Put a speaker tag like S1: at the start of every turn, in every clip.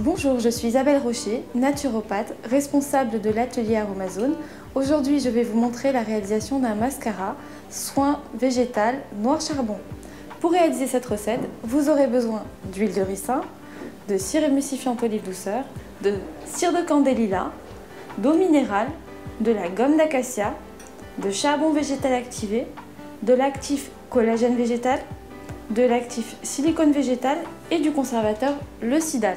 S1: Bonjour, je suis Isabelle Rocher, naturopathe, responsable de l'atelier Aromazone. Aujourd'hui, je vais vous montrer la réalisation d'un mascara soin végétal noir charbon. Pour réaliser cette recette, vous aurez besoin d'huile de ricin, de cire émulsifiante olive douceur, de cire de candélila, d'eau minérale, de la gomme d'acacia, de charbon végétal activé, de l'actif collagène végétal, de l'actif silicone végétal et du conservateur le Sidal.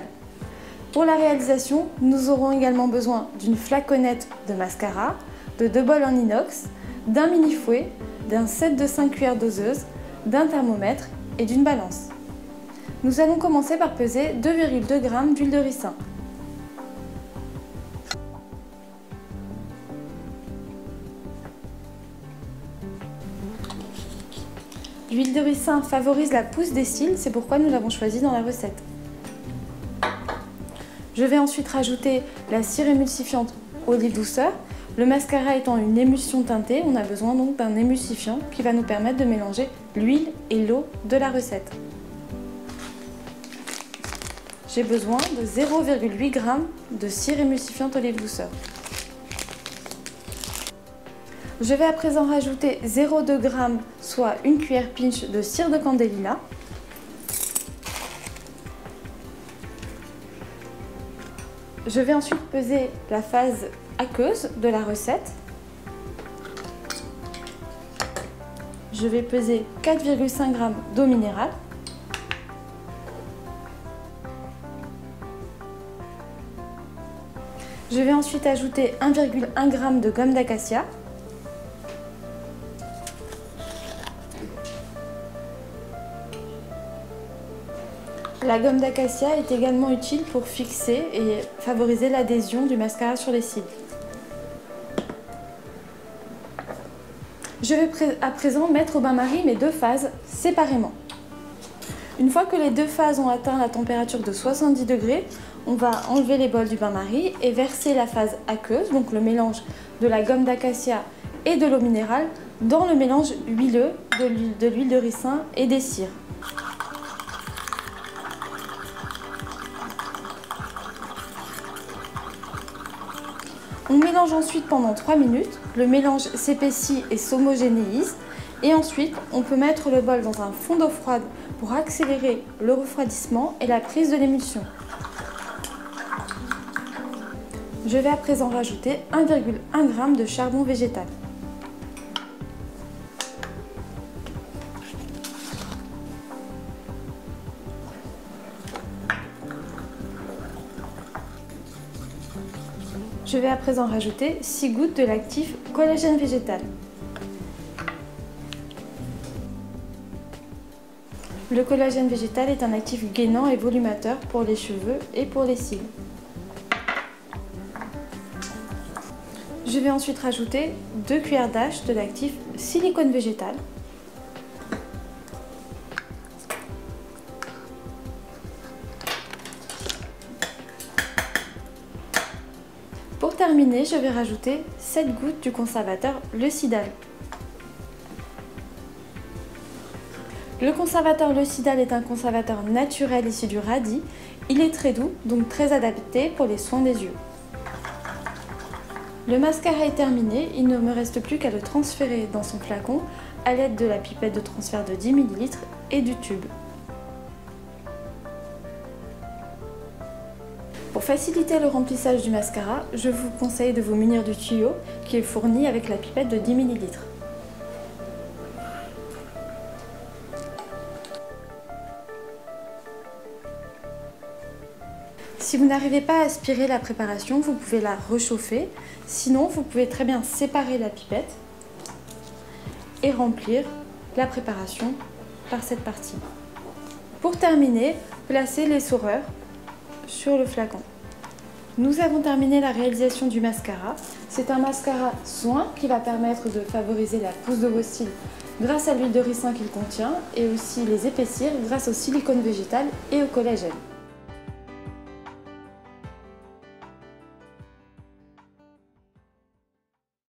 S1: Pour la réalisation, nous aurons également besoin d'une flaconnette de mascara, de 2 bols en inox, d'un mini fouet, d'un set de 5 cuillères doseuses, d'un thermomètre et d'une balance. Nous allons commencer par peser 2,2 g d'huile de ricin. L'huile de ricin favorise la pousse des cils, c'est pourquoi nous l'avons choisi dans la recette. Je vais ensuite rajouter la cire émulsifiante olive douceur. Le mascara étant une émulsion teintée, on a besoin donc d'un émulsifiant qui va nous permettre de mélanger l'huile et l'eau de la recette. J'ai besoin de 0,8 g de cire émulsifiante olive douceur. Je vais à présent rajouter 0,2 g, soit une cuillère pinch de cire de candélila. Je vais ensuite peser la phase aqueuse de la recette. Je vais peser 4,5 g d'eau minérale. Je vais ensuite ajouter 1,1 g de gomme d'acacia. La gomme d'acacia est également utile pour fixer et favoriser l'adhésion du mascara sur les cils. Je vais à présent mettre au bain-marie mes deux phases séparément. Une fois que les deux phases ont atteint la température de 70 degrés, on va enlever les bols du bain-marie et verser la phase aqueuse, donc le mélange de la gomme d'acacia et de l'eau minérale, dans le mélange huileux de l'huile de ricin et des cires. On mélange ensuite pendant 3 minutes, le mélange s'épaissit et s'homogénéise et ensuite on peut mettre le bol dans un fond d'eau froide pour accélérer le refroidissement et la prise de l'émulsion. Je vais à présent rajouter 1,1 g de charbon végétal. Je vais à présent rajouter 6 gouttes de l'actif collagène végétal. Le collagène végétal est un actif gainant et volumateur pour les cheveux et pour les cils. Je vais ensuite rajouter 2 cuillères d'âge de l'actif silicone végétal. Pour terminer, je vais rajouter 7 gouttes du conservateur le Sidal. Le conservateur le Sidal est un conservateur naturel issu du radis. Il est très doux, donc très adapté pour les soins des yeux. Le mascara est terminé, il ne me reste plus qu'à le transférer dans son flacon à l'aide de la pipette de transfert de 10 ml et du tube. Pour faciliter le remplissage du mascara, je vous conseille de vous munir du tuyau qui est fourni avec la pipette de 10 ml. Si vous n'arrivez pas à aspirer la préparation, vous pouvez la réchauffer. Sinon, vous pouvez très bien séparer la pipette et remplir la préparation par cette partie. Pour terminer, placez l'essoreur sur le flacon. Nous avons terminé la réalisation du mascara. C'est un mascara soin qui va permettre de favoriser la pousse de vos cils grâce à l'huile de ricin qu'il contient et aussi les épaissir grâce au silicone végétal et au collagène.